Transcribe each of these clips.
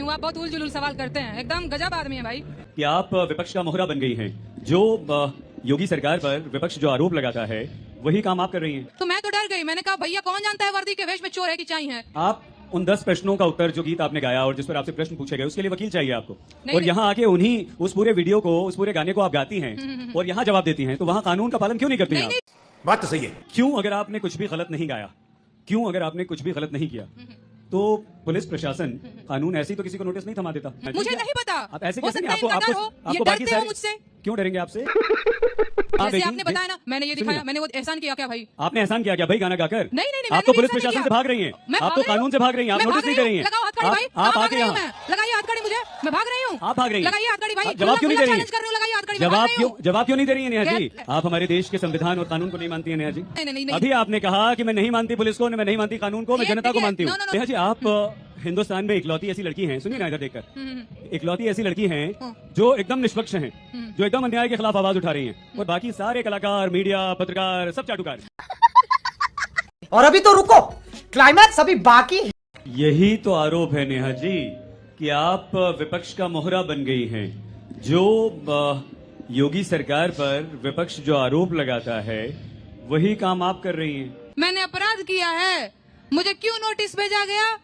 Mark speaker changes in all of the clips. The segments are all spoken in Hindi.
Speaker 1: हूँ, आप बहुत उल जुलूल सवाल करते हैं, एकदम गजब आदमी है भाई।
Speaker 2: कि आप विपक्ष का मोहरा बन गई हैं। जो योगी सरकार पर विपक्ष जो आरोप लगाता है वही काम आप कर रही हैं।
Speaker 1: तो मैं तो डर गई, मैंने कहा भैया कौन जानता है वर्दी के वेश में चोर है कि चाई है।
Speaker 2: आप उन 10 प्रश्नों का उत्तर जो गीत आपने गाया और जिस पर आपसे प्रश्न पूछे गए उसके लिए वकील चाहिए आपको। और यहाँ आके उन्हीं उस पूरे वीडियो को, उस पूरे गाने को आप गाती हैं और यहाँ जवाब देती हैं, तो वहाँ कानून का पालन क्यों नहीं करती हैं आप?
Speaker 3: बात तो सही है।
Speaker 2: क्यों अगर आपने कुछ भी गलत नहीं गाया, क्यों अगर आपने कुछ भी गलत नहीं किया, तो पुलिस प्रशासन कानून ऐसे ही तो किसी को नोटिस नहीं थमा देता।
Speaker 1: मुझे नहीं पता,
Speaker 2: आप ऐसे
Speaker 1: हो
Speaker 2: कैसे
Speaker 1: सकता है
Speaker 2: आपको
Speaker 1: इनका डर हो, ये
Speaker 2: आपको बाकी
Speaker 1: डरते हो
Speaker 2: सारे
Speaker 1: मुझसे।
Speaker 2: क्यों डरेंगे आपसे?
Speaker 1: जैसे आपने बताया ना, मैंने ये दिखाया, मैंने वो एहसान किया क्या भाई?
Speaker 2: आपने एहसान किया क्या भाई गाना गाकर?
Speaker 1: नहीं नहीं नहीं,
Speaker 2: आप तो
Speaker 1: मैंने
Speaker 2: पुलिस
Speaker 1: एहसान नहीं
Speaker 2: प्रशासन
Speaker 1: किया।
Speaker 2: से भाग रही हैं,
Speaker 1: मैं
Speaker 2: आप तो
Speaker 1: भाग रही
Speaker 2: कानून से भाग रही हैं, आप
Speaker 1: मैं
Speaker 2: नोटिस
Speaker 1: भाग
Speaker 2: नहीं
Speaker 1: रही
Speaker 2: कर रही
Speaker 1: हूँ।
Speaker 2: हैं।
Speaker 1: लगाओ हथकड़ी भाई,
Speaker 2: आप
Speaker 1: कहाँ
Speaker 2: आके
Speaker 1: भाग रही हूँ
Speaker 2: यहाँ
Speaker 1: मैं? लगाइए हथकड़ी मुझे, मैं भाग रही हूँ।
Speaker 2: आप भाग रही हैं।
Speaker 1: लगाइए हथकड़ी भाई,
Speaker 2: जवाब क्यों नहीं दे रही हैं?
Speaker 1: चैलेंज कर रही हूँ, लगाइए हथकड़ी, मैं
Speaker 2: जवाब
Speaker 1: भाग रही
Speaker 2: क्यों
Speaker 1: हूँ।
Speaker 2: जवाब क्यों नहीं दे रही है नेहा जी? आप हमारे देश के संविधान और कानून को नहीं मानती है नेहा जी?
Speaker 1: नहीं, नहीं, नहीं।
Speaker 2: अभी आपने कहा कि मैं नहीं मानती पुलिस को, मैं नहीं मानती कानून को, मैं
Speaker 1: ये
Speaker 2: जनता को
Speaker 1: देखिए,
Speaker 2: मानती हूँ।
Speaker 1: no, no, no।
Speaker 2: Neha ji, आप हिंदुस्तान में इकलौती ऐसी लड़की हैं, सुनिए ना इधर देखकर, इकलौती ऐसी लड़की हैं जो एकदम निष्पक्ष हैं, जो एकदम अन्याय के खिलाफ आवाज उठा रही हैं, और बाकी सारे कलाकार, मीडिया, पत्रकार सब चाटुकार।
Speaker 4: और अभी तो रुको, क्लाइमैक्स अभी बाकी है।
Speaker 2: यही तो आरोप है नेहा जी कि आप विपक्ष का मोहरा बन गई हैं। जो योगी सरकार पर विपक्ष जो आरोप लगाता है वही काम आप कर रही हैं।
Speaker 1: मैंने अपराध किया है, मुझे क्यों नोटिस भेजा गया?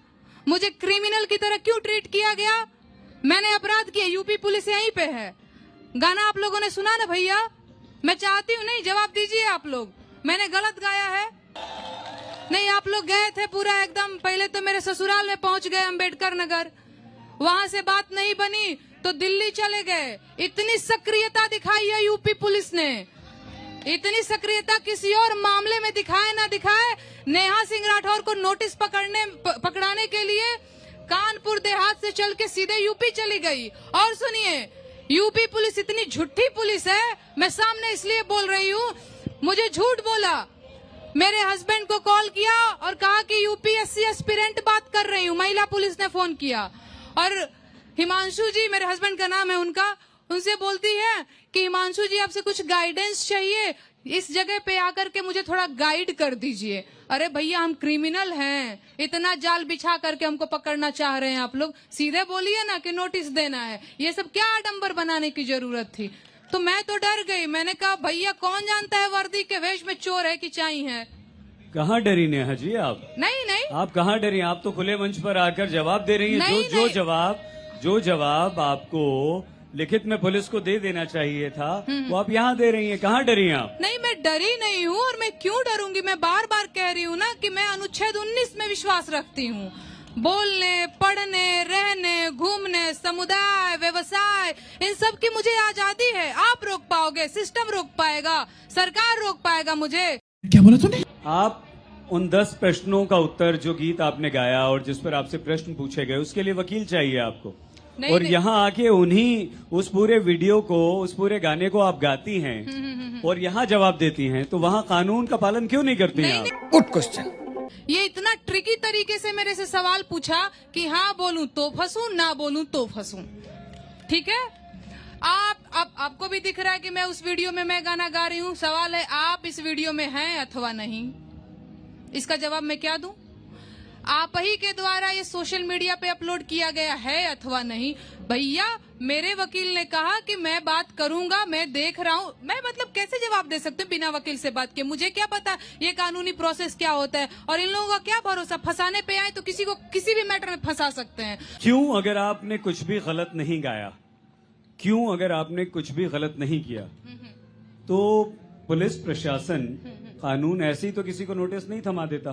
Speaker 1: मुझे क्रिमिनल की तरह क्यों ट्रीट किया गया? मैंने अपराध किया, यूपी पुलिस यहीं पे है। गाना आप लोगों ने सुना ना भैया? मैं चाहती हूँ, नहीं जवाब दीजिए आप लोग, मैंने गलत गाया है? नहीं, आप लोग गए थे पूरा एकदम, पहले तो मेरे ससुराल में पहुंच गए अम्बेडकर नगर, वहां से बात नहीं बनी तो दिल्ली चले गए। इतनी सक्रियता दिखाई है यूपी पुलिस ने, इतनी सक्रियता किसी और मामले में दिखाए ना दिखाए। नेहा सिंह राठौर को नोटिस पकड़ाने के लिए कानपुर देहात से चल के सीधे यूपी चली गई। और सुनिए, यूपी पुलिस इतनी झूठी पुलिस है, मैं सामने इसलिए बोल रही हूँ, मुझे झूठ बोला, मेरे हस्बैंड को कॉल किया और कहा कि यूपीएससी एस्पिरेंट बात कर रही हूँ, महिला पुलिस ने फोन किया, और हिमांशु जी, मेरे हस्बैंड का नाम है उनका, उनसे बोलती है कि हिमांशु जी आपसे कुछ गाइडेंस चाहिए, इस जगह पे आकर के मुझे थोड़ा गाइड कर दीजिए। अरे भैया, हम क्रिमिनल हैं, इतना जाल बिछा करके हमको पकड़ना चाह रहे हैं आप लोग, सीधे बोलिए ना कि नोटिस देना है। ये सब क्या आडंबर बनाने की जरूरत थी? तो मैं तो डर गई, मैंने कहा भैया कौन जानता है वर्दी के वेश में चोर है कि चाई है।
Speaker 2: कहाँ डरी नेहा जी आप?
Speaker 1: नहीं नहीं,
Speaker 2: आप कहाँ डरी? आप तो खुले मंच पर आकर जवाब दे रही हैं।
Speaker 1: नहीं,
Speaker 2: जो जवाब आपको लिखित में पुलिस को दे देना चाहिए था वो आप यहाँ दे रही हैं। कहाँ डरी हैं आप?
Speaker 1: नहीं, मैं डरी नहीं हूँ, और मैं क्यों डरूंगी? मैं बार बार कह रही हूँ ना कि मैं अनुच्छेद 19 में विश्वास रखती हूँ। बोलने, पढ़ने, रहने, घूमने, समुदाय, व्यवसाय, इन सब की मुझे आजादी है। आप रोक पाओगे? सिस्टम रोक पाएगा? सरकार रोक पाएगा मुझे?
Speaker 4: क्या बोला तूने?
Speaker 2: आप उन 10 प्रश्नों का उत्तर जो गीत आपने गाया और जिस पर आपसे प्रश्न पूछे गए उसके लिए वकील चाहिए आपको।
Speaker 1: नहीं,
Speaker 2: और
Speaker 1: नहीं।
Speaker 2: यहाँ आके उन्हीं उस पूरे वीडियो को, उस पूरे गाने को आप गाती हैं और यहाँ जवाब देती हैं, तो वहाँ कानून का पालन क्यों नहीं करती हैं आप?
Speaker 4: Good question.
Speaker 1: ये इतना ट्रिकी तरीके से मेरे से सवाल पूछा कि हाँ बोलूं तो फंसूं, ना बोलूं तो फंसूं। ठीक है, आपको भी दिख रहा है कि मैं उस वीडियो में मैं गाना गा रही हूँ। सवाल है, आप इस वीडियो में हैं अथवा नहीं? इसका जवाब मैं क्या दूं? आप ही के द्वारा ये सोशल मीडिया पे अपलोड किया गया है अथवा नहीं? भैया, मेरे वकील ने कहा कि मैं बात करूंगा, मैं देख रहा हूं। मैं मतलब कैसे जवाब दे सकती हूँ बिना वकील से बात किए? मुझे क्या पता ये कानूनी प्रोसेस क्या होता है, और इन लोगों का क्या भरोसा, फंसाने पे आए तो किसी को किसी भी मैटर में फंसा सकते हैं।
Speaker 2: क्यों अगर आपने कुछ भी गलत नहीं गाया, क्यों अगर आपने कुछ भी गलत नहीं किया, तो पुलिस प्रशासन कानून ऐसे ही तो किसी को नोटिस नहीं थमा देता?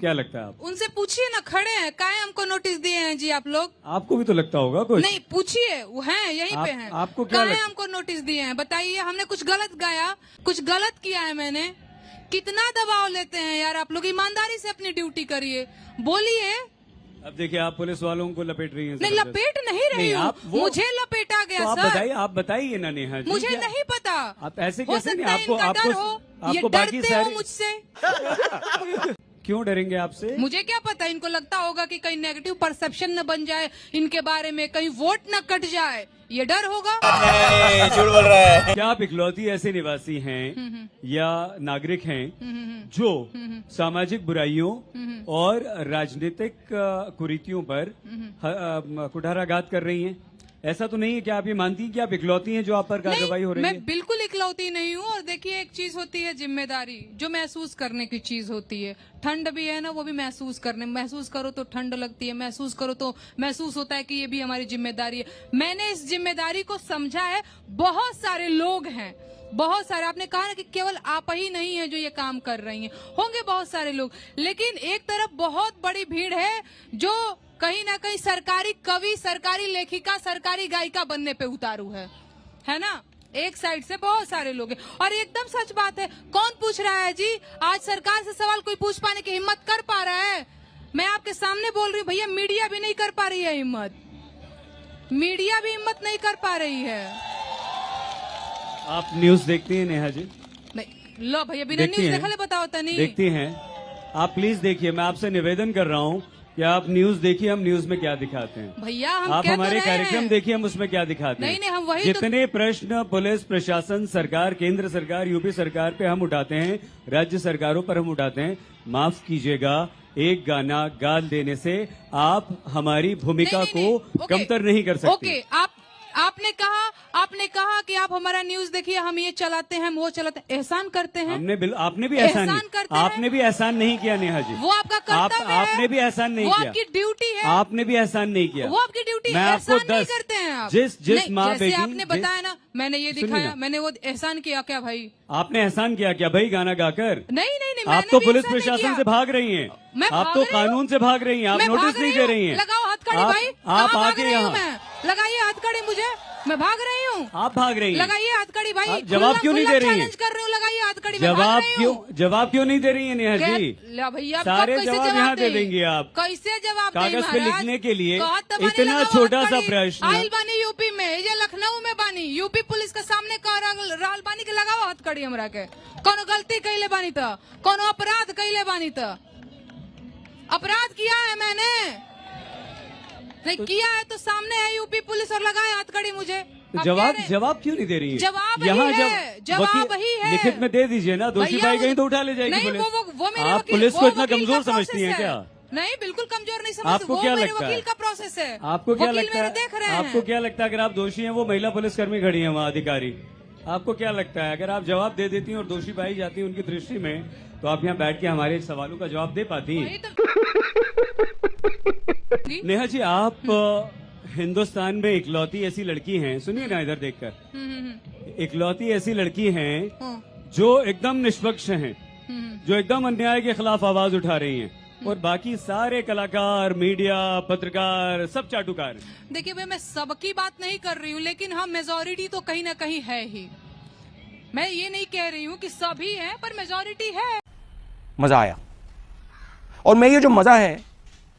Speaker 2: क्या लगता है आप?
Speaker 1: उनसे पूछिए ना, खड़े हैं, काहे हमको नोटिस दिए हैं जी आप लोग?
Speaker 2: आपको भी तो लगता होगा कुछ।
Speaker 1: नहीं, पूछिए, वो हैं यहीं पे हैं।
Speaker 2: आपको क्या
Speaker 1: काहे हमको नोटिस दिए हैं? बताइए, हमने कुछ गलत गाया, कुछ गलत किया है मैंने? कितना दबाव लेते हैं यार आप लोग, ईमानदारी से अपनी ड्यूटी करिए, बोलिए।
Speaker 2: अब देखिए, आप पुलिस वालों को लपेट रही हैं।
Speaker 1: नहीं, लपेट नहीं रही हूँ, मुझे लपेटा गया
Speaker 2: तो
Speaker 1: सर।
Speaker 2: आप बताइए ना नेहा जी,
Speaker 1: मुझे नहीं पता।
Speaker 2: आप ऐसे
Speaker 1: हो
Speaker 2: कैसे नहीं?
Speaker 1: सकता है
Speaker 2: आपको
Speaker 1: इनका डर हो, ये
Speaker 2: आपको बाकी
Speaker 1: डरते हो
Speaker 2: सारे
Speaker 1: मुझसे।
Speaker 2: क्यों डरेंगे आपसे?
Speaker 1: मुझे क्या पता, इनको लगता होगा कि कहीं नेगेटिव परसेप्शन न बन जाए इनके बारे में, कहीं वोट न कट जाए, ये डर होगा।
Speaker 3: झूठ बोल रहा है।
Speaker 2: क्या आप इकलौती ऐसे निवासी हैं या नागरिक हैं जो सामाजिक बुराइयों और राजनीतिक कुरीतियों पर कुठाराघात कर रही हैं? ऐसा तो नहीं है कि आप ये मानती हैं कि आप इकलौती हैं जो आप पर कार्रवाई हो रही है?
Speaker 1: मैं बिल्कुल इकलौती नहीं हूँ। और देखिए, एक चीज होती है जिम्मेदारी, जो महसूस करने की चीज होती है। ठंड भी है ना, वो भी महसूस करो तो ठंड लगती है, महसूस करो तो महसूस होता है कि ये भी हमारी जिम्मेदारी है। मैंने इस जिम्मेदारी को समझा है। बहुत सारे लोग हैं, बहुत सारे, आपने कहा ना कि केवल आप ही नहीं है जो ये काम कर रही हैं, होंगे बहुत सारे लोग, लेकिन एक तरफ बहुत बड़ी भीड़ है जो कहीं ना कहीं सरकारी कवि, सरकारी लेखिका, सरकारी गायिका बनने पे उतारू है ना। एक साइड से बहुत सारे लोग हैं। और एकदम सच बात है, कौन पूछ रहा है जी? आज सरकार से सवाल कोई पूछ पाने की हिम्मत कर पा रहा है? मैं आपके सामने बोल रही हूँ भैया, मीडिया भी नहीं कर पा रही है हिम्मत, मीडिया भी हिम्मत नहीं कर पा रही है।
Speaker 2: आप न्यूज देखती हैं नेहा जी?
Speaker 1: नहीं, लो भैया, बिना न्यूज देखा ले बताओ तनी।
Speaker 2: देखती हैं? आप प्लीज देखिए, मैं आपसे निवेदन कर रहा हूँ कि आप न्यूज देखिए, हम न्यूज में क्या दिखाते हैं।
Speaker 1: भैया हम
Speaker 2: आप
Speaker 1: क्या
Speaker 2: हमारे
Speaker 1: कर रहे
Speaker 2: कार्यक्रम
Speaker 1: हैं?
Speaker 2: देखिए, हम उसमें क्या दिखाते हैं।
Speaker 1: नहीं, हम वही
Speaker 2: जितने प्रश्न पुलिस प्रशासन, सरकार, केंद्र सरकार, यूपी सरकार पे हम उठाते हैं, राज्य सरकारों पर हम उठाते हैं, माफ कीजिएगा, एक गाना गा देने से आप हमारी भूमिका को कमतर नहीं कर सकते।
Speaker 1: ओके, आपने कहा कि आप हमारा न्यूज देखिए, हम ये चलाते हैं, हम वो चलाते हैं, एहसान करते हैं।
Speaker 2: आपने भी एहसान
Speaker 1: करते हैं।
Speaker 2: आपने भी एहसान नहीं किया नेहा जी,
Speaker 1: वो आपका कर्तव्य है।
Speaker 2: आपने भी एहसान नहीं
Speaker 1: वो
Speaker 2: किया,
Speaker 1: आपकी ड्यूटी है।
Speaker 2: आपने भी एहसान नहीं किया,
Speaker 1: वो आपकी ड्यूटी
Speaker 2: मैं
Speaker 1: है।
Speaker 2: आपको
Speaker 1: एहसान नहीं
Speaker 2: 10
Speaker 1: करते हैं आप।
Speaker 2: जिस माँ
Speaker 1: जैसे
Speaker 2: बेटी,
Speaker 1: आपने बताया ना, मैंने ये दिखाया, मैंने वो एहसान किया क्या भाई?
Speaker 2: आपने एहसान किया क्या भाई गाना गाकर?
Speaker 1: नहीं,
Speaker 2: आप तो पुलिस प्रशासन से भाग रही हैं, आप तो कानून से भाग रही हैं, आप नोटिस नहीं दे रही हैं।
Speaker 1: लगाओ हथकड़ी भाई,
Speaker 2: आप आके यहाँ
Speaker 1: लगाइए हथकड़ी मुझे, मैं भाग रही हूँ।
Speaker 2: आप भाग रही हैं,
Speaker 1: लगाइए हथकड़ी भाई।
Speaker 2: जवाब क्यों नहीं दे रही हैं?
Speaker 1: चैलेंज कर रही हूँ, लगाइए हथकड़ी।
Speaker 2: जवाब क्यों नहीं दे रही है नेहा जी?
Speaker 1: भैया
Speaker 2: सारे जवाब यहाँ दे देंगे आप।
Speaker 1: कैसे जवाब?
Speaker 2: कागज पे लिखने के लिए इतना छोटा सा प्रश्न।
Speaker 1: आइल बानी यूपी में, ये लखनऊ में बानी, यूपी पुलिस के सामने रहल बानी के लगाओ हथकड़ी हमरा के। कोनो गलती कैले बानी तो, कोनो अपराध कैले बानी तो, अपराध किया है मैंने, नहीं किया है तो सामने है यूपी पुलिस और लगाए हथकड़ी मुझे।
Speaker 2: जवाब क्यों नहीं दे रही है?
Speaker 1: जवाब
Speaker 2: यहाँ
Speaker 1: जवाब ही है।
Speaker 2: लिखित में दे दीजिए ना, दोषी पाई गई तो उठा ले जाएगी पुलिस। आप पुलिस को इतना कमजोर समझती हैं क्या?
Speaker 1: नहीं, बिल्कुल कमजोर नहीं समझती।
Speaker 2: आपको क्या लगता है?
Speaker 1: वकील का प्रोसेस है।
Speaker 2: आपको क्या लगता है?
Speaker 1: देख रहे हैं।
Speaker 2: आपको क्या लगता है अगर आप दोषी हैं, वो महिला पुलिसकर्मी खड़ी है वहाँ, अधिकारी, आपको क्या लगता है अगर आप जवाब दे देती हैं और दोषी पाई जाती है उनकी दृष्टि में, तो आप यहाँ बैठ के हमारे सवालों का जवाब दे पाती हैं? नेहा जी, आप हिंदुस्तान में इकलौती ऐसी लड़की हैं, सुनिए ना इधर देखकर, इकलौती ऐसी लड़की हैं जो एकदम निष्पक्ष हैं, जो एकदम अन्याय के खिलाफ आवाज उठा रही हैं, और बाकी सारे कलाकार, मीडिया, पत्रकार सब चाटुकार हैं।
Speaker 1: देखिए भाई, मैं सबकी बात नहीं कर रही हूँ, लेकिन हम मेजोरिटी तो कहीं ना कहीं है ही। मैं ये नहीं कह रही हूँ कि सभी हैं, पर मेजोरिटी है।
Speaker 5: मजा आया, और मैं ये जो मजा है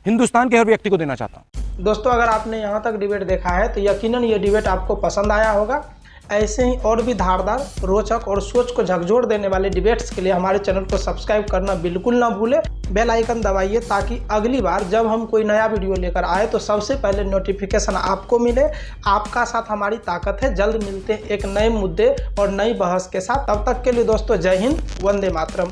Speaker 5: हिंदुस्तान के हर व्यक्ति को देना चाहता हूँ।
Speaker 6: दोस्तों, अगर आपने यहाँ तक डिबेट देखा है तो यकीनन ये डिबेट आपको पसंद आया होगा। ऐसे ही और भी धारदार, रोचक और सोच को झकझोर देने वाले डिबेट्स के लिए हमारे चैनल को सब्सक्राइब करना बिल्कुल ना भूलें। बेल आइकन दबाइए ताकि अगली बार जब हम कोई नया वीडियो लेकर आए तो सबसे पहले नोटिफिकेशन आपको मिले। आपका साथ हमारी ताकत है। जल्द मिलते हैं एक नए मुद्दे और नई बहस के साथ। तब तक के लिए दोस्तों, जय हिंद, वंदे मातरम।